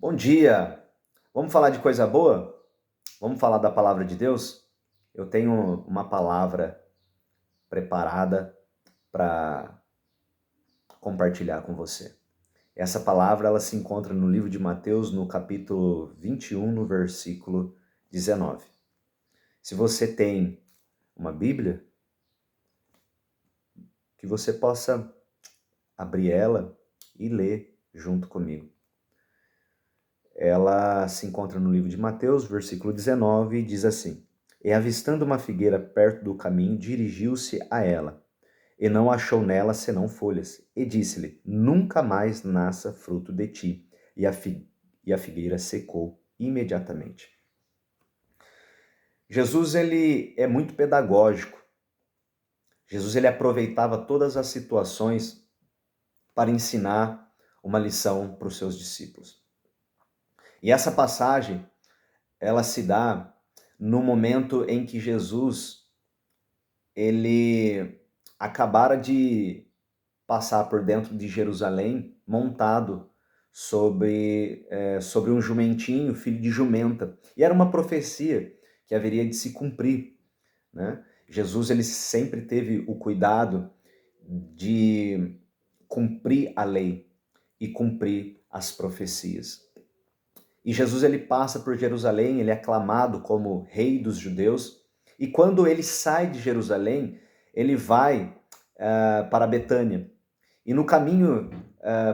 Bom dia! Vamos falar de coisa boa? Vamos falar da palavra de Deus? Eu tenho uma palavra preparada para compartilhar com você. Essa palavra ela se encontra no livro de Mateus, no capítulo 21, no versículo 19. Se você tem uma Bíblia, que você possa abrir ela e ler junto comigo. Ela se encontra no livro de Mateus, versículo 19, e diz assim: E avistando uma figueira perto do caminho, dirigiu-se a ela, e não achou nela senão folhas, e disse-lhe: Nunca mais nasça fruto de ti. E a figueira secou imediatamente. Jesus ele é muito pedagógico. Jesus ele aproveitava todas as situações para ensinar uma lição para os seus discípulos. E essa passagem ela se dá no momento em que Jesus ele acabara de passar por dentro de Jerusalém montado sobre um jumentinho, filho de jumenta. E era uma profecia que haveria de se cumprir, né? Jesus ele sempre teve o cuidado de cumprir a lei e cumprir as profecias. E Jesus ele passa por Jerusalém, ele é aclamado como rei dos judeus. E quando ele sai de Jerusalém, ele vai para Betânia. E no caminho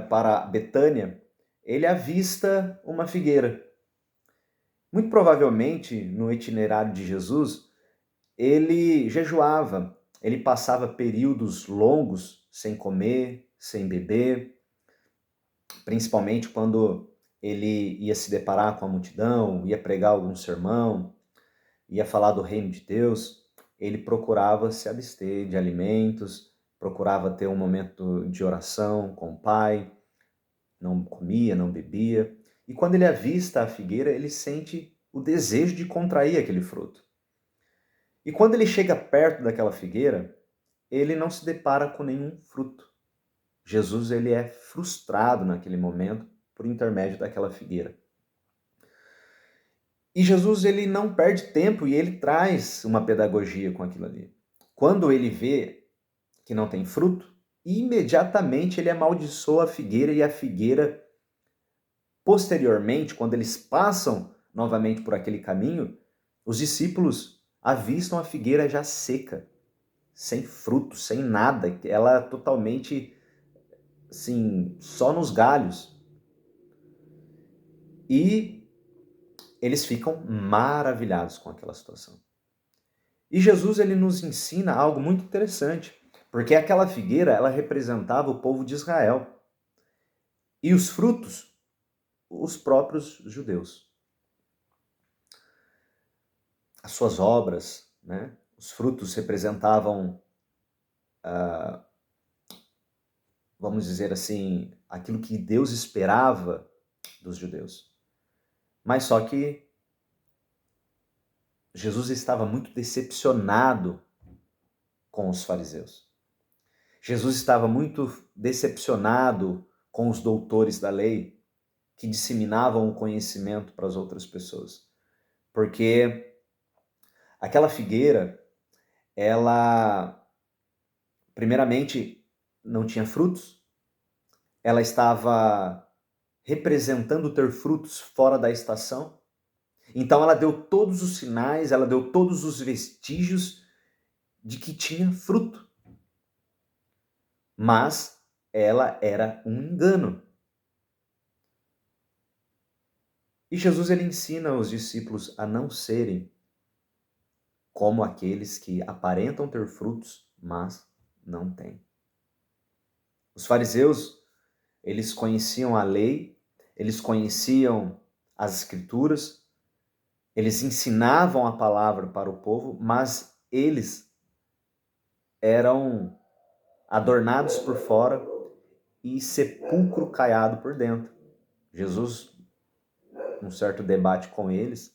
para Betânia, ele avista uma figueira. Muito provavelmente, no itinerário de Jesus, ele jejuava, ele passava períodos longos sem comer, sem beber, principalmente quando ele ia se deparar com a multidão, ia pregar algum sermão, ia falar do reino de Deus, ele procurava se abster de alimentos, procurava ter um momento de oração com o Pai, não comia, não bebia. E quando ele avista a figueira, ele sente o desejo de contrair aquele fruto. E quando ele chega perto daquela figueira, ele não se depara com nenhum fruto. Jesus ele é frustrado naquele momento por intermédio daquela figueira. E Jesus ele não perde tempo e ele traz uma pedagogia com aquilo ali. Quando ele vê que não tem fruto, imediatamente ele amaldiçoa a figueira e a figueira, posteriormente, quando eles passam novamente por aquele caminho, os discípulos avistam a figueira já seca, sem fruto, sem nada, ela totalmente assim, só nos galhos. E eles ficam maravilhados com aquela situação. E Jesus ele nos ensina algo muito interessante, porque aquela figueira ela representava o povo de Israel e os frutos, os próprios judeus. As suas obras, né? Os frutos representavam, vamos dizer assim, aquilo que Deus esperava dos judeus. Mas só que Jesus estava muito decepcionado com os fariseus. Jesus estava muito decepcionado com os doutores da lei que disseminavam o conhecimento para as outras pessoas. Porque aquela figueira, ela primeiramente não tinha frutos, ela estava representando ter frutos fora da estação. Então ela deu todos os sinais, ela deu todos os vestígios de que tinha fruto. Mas ela era um engano. E Jesus ele ensina os discípulos a não serem como aqueles que aparentam ter frutos, mas não têm. Os fariseus, eles conheciam a lei, eles conheciam as escrituras, eles ensinavam a palavra para o povo, mas eles eram adornados por fora e sepulcro caiado por dentro. Jesus, num certo debate com eles,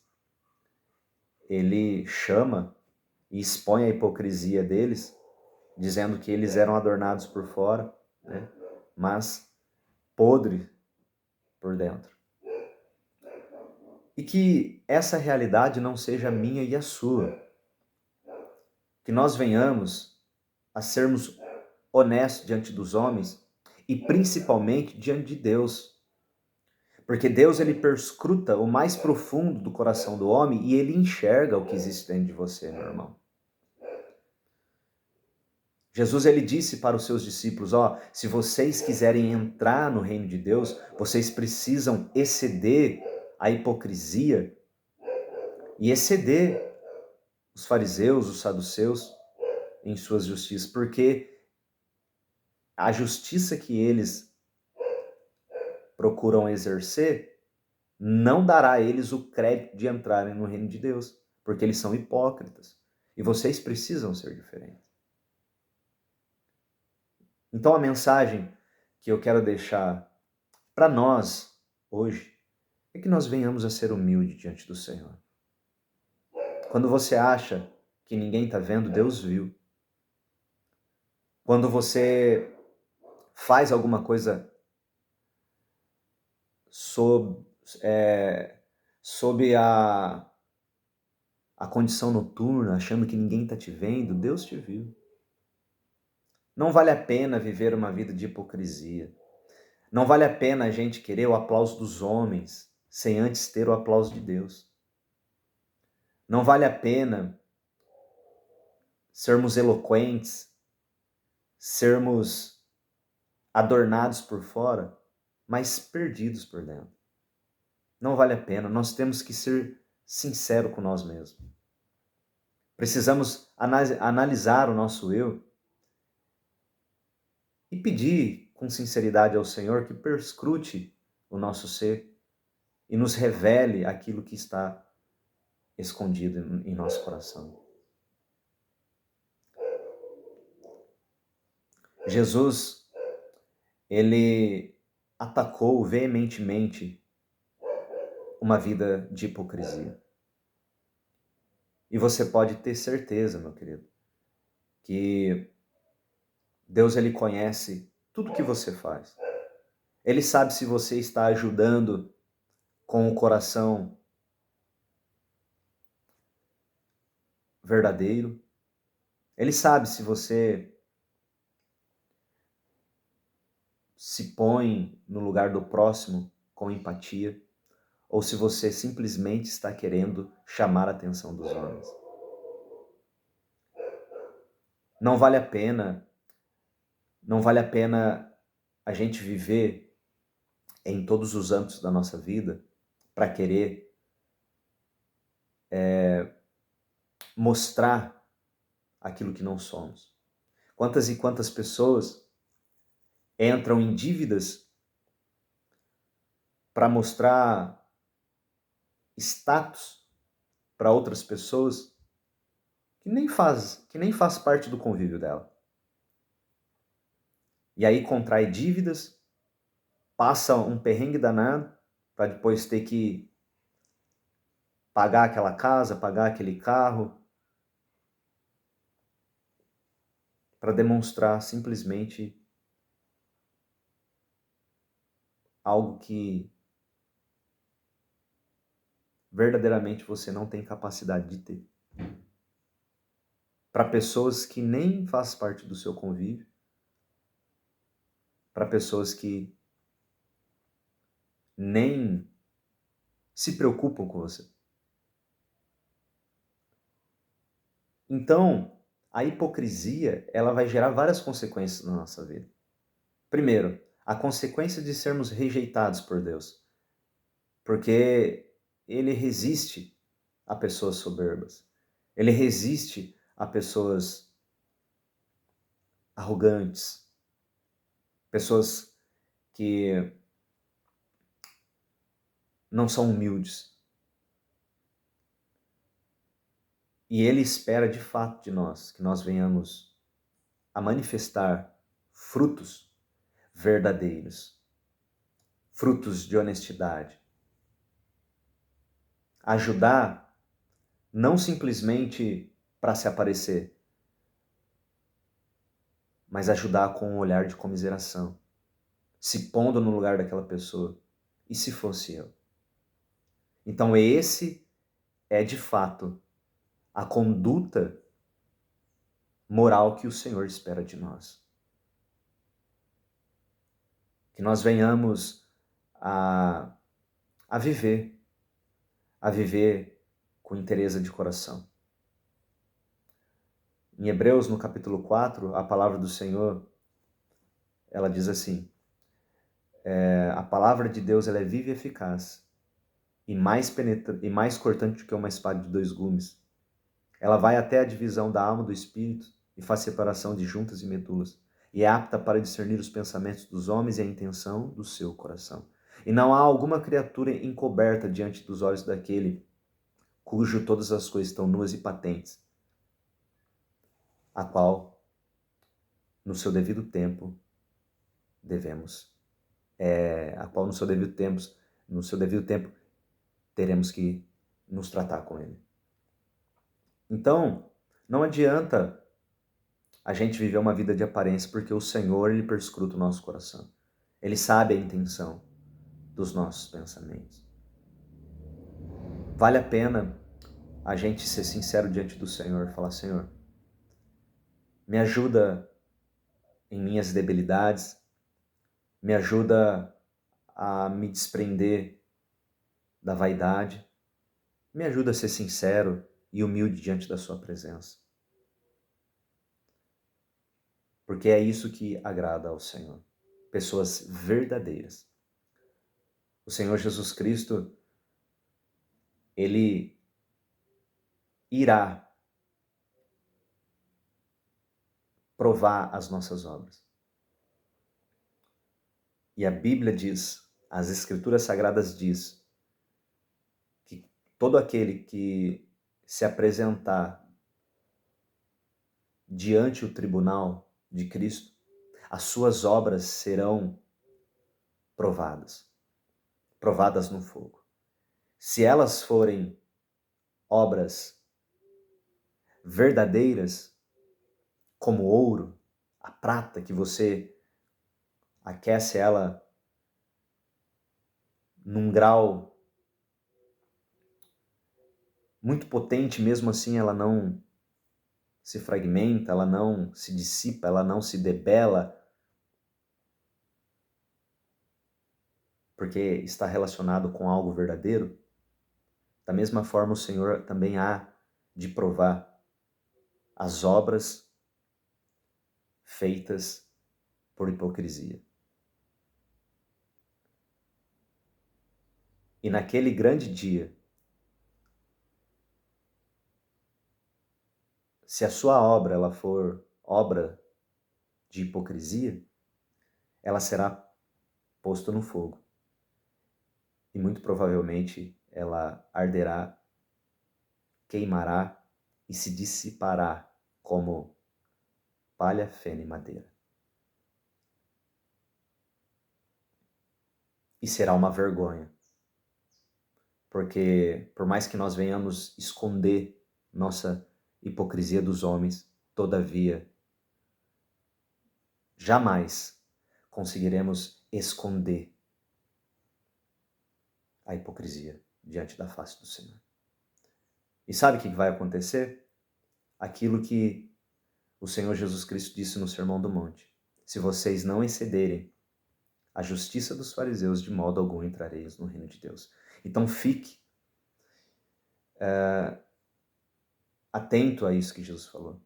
ele chama e expõe a hipocrisia deles, dizendo que eles eram adornados por fora, né? Mas podre por dentro. E que essa realidade não seja a minha e a sua. Que nós venhamos a sermos honestos diante dos homens e principalmente diante de Deus. Porque Deus, ele perscruta o mais profundo do coração do homem e ele enxerga o que existe dentro de você, meu irmão. Jesus, ele disse para os seus discípulos, se vocês quiserem entrar no reino de Deus, vocês precisam exceder a hipocrisia e exceder os fariseus, os saduceus em suas justiças, porque a justiça que eles procuram exercer não dará a eles o crédito de entrarem no reino de Deus, porque eles são hipócritas. E vocês precisam ser diferentes. Então a mensagem que eu quero deixar para nós hoje é que nós venhamos a ser humildes diante do Senhor. Quando você acha que ninguém está vendo, Deus viu. Quando você faz alguma coisa sob a condição noturna, achando que ninguém está te vendo, Deus te viu. Não vale a pena viver uma vida de hipocrisia. Não vale a pena a gente querer o aplauso dos homens sem antes ter o aplauso de Deus. Não vale a pena sermos eloquentes, sermos adornados por fora, mas perdidos por dentro. Não vale a pena, nós temos que ser sinceros com nós mesmos. Precisamos analisar o nosso eu e pedir com sinceridade ao Senhor que perscrute o nosso ser e nos revele aquilo que está escondido em nosso coração. Jesus, ele atacou veementemente uma vida de hipocrisia. E você pode ter certeza, meu querido, que Deus, ele conhece tudo que você faz. Ele sabe se você está ajudando com o coração verdadeiro. Ele sabe se você se põe no lugar do próximo com empatia ou se você simplesmente está querendo chamar a atenção dos homens. Não vale a pena a gente viver em todos os âmbitos da nossa vida para querer mostrar aquilo que não somos. Quantas e quantas pessoas entram em dívidas para mostrar status para outras pessoas que nem faz parte do convívio dela. E aí contrai dívidas, passa um perrengue danado para depois ter que pagar aquela casa, pagar aquele carro, para demonstrar simplesmente algo que verdadeiramente você não tem capacidade de ter. Para pessoas que nem fazem parte do seu convívio, para pessoas que nem se preocupam com você. Então, a hipocrisia, ela vai gerar várias consequências na nossa vida. Primeiro, a consequência de sermos rejeitados por Deus, porque ele resiste a pessoas soberbas, ele resiste a pessoas arrogantes, pessoas que não são humildes. E ele espera de fato de nós que nós venhamos a manifestar frutos verdadeiros, frutos de honestidade. Ajudar não simplesmente para se aparecer, mas ajudar com um olhar de comiseração, se pondo no lugar daquela pessoa. E se fosse eu? Então esse é de fato a conduta moral que o Senhor espera de nós. Que nós venhamos a, a viver, com inteireza de coração. Em Hebreus, no capítulo 4, a palavra do Senhor, ela diz assim, a palavra de Deus ela é viva e eficaz, e mais cortante do que uma espada de dois gumes. Ela vai até a divisão da alma do espírito e faz separação de juntas e medulas, e é apta para discernir os pensamentos dos homens e a intenção do seu coração. E não há alguma criatura encoberta diante dos olhos daquele cujo todas as coisas estão nuas e patentes, a qual, no seu devido tempo, no seu devido tempo, teremos que nos tratar com ele. Então, não adianta a gente viver uma vida de aparência, porque o Senhor, ele perscruta o nosso coração. Ele sabe a intenção dos nossos pensamentos. Vale a pena a gente ser sincero diante do Senhor e falar, Senhor, me ajuda em minhas debilidades, me ajuda a me desprender da vaidade, me ajuda a ser sincero e humilde diante da sua presença. Porque é isso que agrada ao Senhor. Pessoas verdadeiras. O Senhor Jesus Cristo, ele irá provar as nossas obras. E a Bíblia diz, as Escrituras Sagradas diz, que todo aquele que se apresentar diante do tribunal de Cristo, as suas obras serão provadas no fogo. Se elas forem obras verdadeiras, como ouro, a prata, que você aquece ela num grau muito potente, mesmo assim ela não se fragmenta, ela não se dissipa, ela não se debela, porque está relacionado com algo verdadeiro. Da mesma forma, o Senhor também há de provar as obras feitas por hipocrisia. E naquele grande dia, se a sua obra ela for obra de hipocrisia, ela será posta no fogo. E muito provavelmente ela arderá, queimará e se dissipará como palha, feno e madeira. E será uma vergonha. Porque por mais que nós venhamos esconder nossa hipocrisia dos homens, todavia, jamais conseguiremos esconder a hipocrisia diante da face do Senhor. E sabe o que vai acontecer? Aquilo que o Senhor Jesus Cristo disse no Sermão do Monte. Se vocês não excederem a justiça dos fariseus, de modo algum entrareis no reino de Deus. Então fique atento a isso que Jesus falou.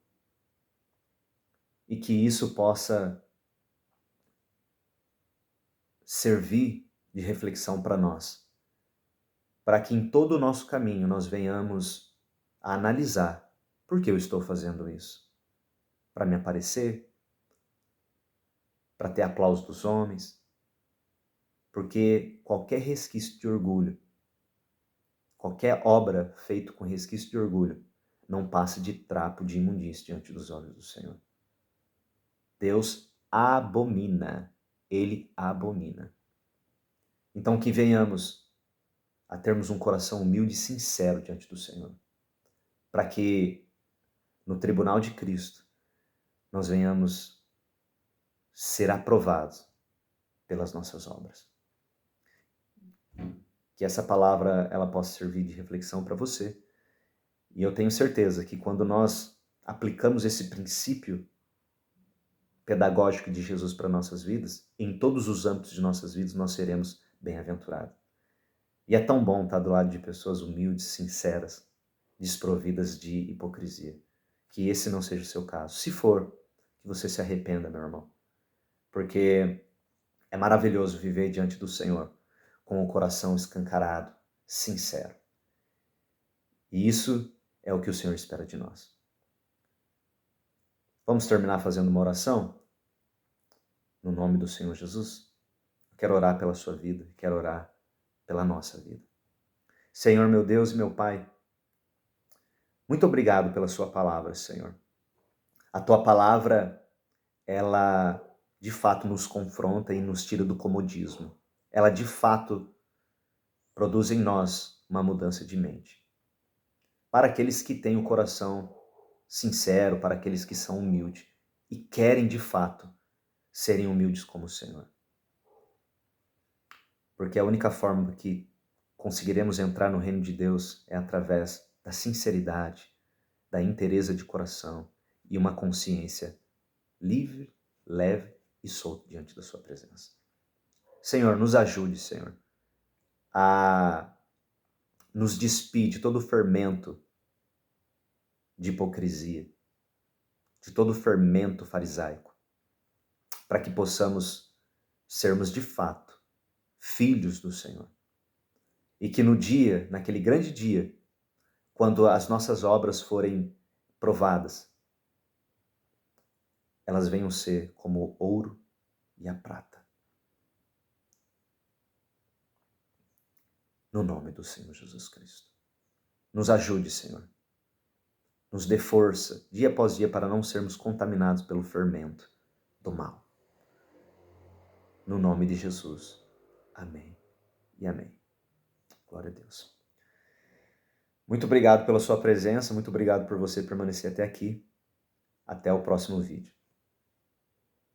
E que isso possa servir de reflexão para nós. Para que em todo o nosso caminho nós venhamos a analisar por que eu estou fazendo isso. Para me aparecer? Para ter aplauso dos homens? Porque qualquer resquício de orgulho, qualquer obra feita com resquício de orgulho, não passa de trapo de imundície diante dos olhos do Senhor. Deus abomina. Ele abomina. Então que venhamos a termos um coração humilde e sincero diante do Senhor, para que no tribunal de Cristo nós venhamos ser aprovados pelas nossas obras. que essa palavra ela possa servir de reflexão para você. E eu tenho certeza que quando nós aplicamos esse princípio pedagógico de Jesus para nossas vidas, em todos os âmbitos de nossas vidas nós seremos bem-aventurados. E é tão bom estar do lado de pessoas humildes, sinceras, desprovidas de hipocrisia. Que esse não seja o seu caso. Se for, que você se arrependa, meu irmão. Porque é maravilhoso viver diante do Senhor com o coração escancarado, sincero. E isso é o que o Senhor espera de nós. Vamos terminar fazendo uma oração? No nome do Senhor Jesus? Eu quero orar pela sua vida, quero orar pela nossa vida. Senhor, meu Deus e meu Pai, muito obrigado pela sua palavra, Senhor. A tua palavra, ela de fato nos confronta e nos tira do comodismo. Ela de fato produz em nós uma mudança de mente. Para aqueles que têm o coração sincero, para aqueles que são humildes e querem de fato serem humildes como o Senhor. Porque a única forma que conseguiremos entrar no reino de Deus é através da sinceridade, da inteireza de coração e uma consciência livre, leve e solta diante da sua presença. Senhor, nos ajude, Senhor, a nos despir de todo o fermento de hipocrisia, de todo o fermento farisaico, para que possamos sermos de fato filhos do Senhor. E que no dia, naquele grande dia, quando as nossas obras forem provadas, elas venham ser como o ouro e a prata. No nome do Senhor Jesus Cristo. Nos ajude, Senhor. Nos dê força, dia após dia, para não sermos contaminados pelo fermento do mal. No nome de Jesus. Amém e amém. Glória a Deus. Muito obrigado pela sua presença, muito obrigado por você permanecer até aqui. Até o próximo vídeo.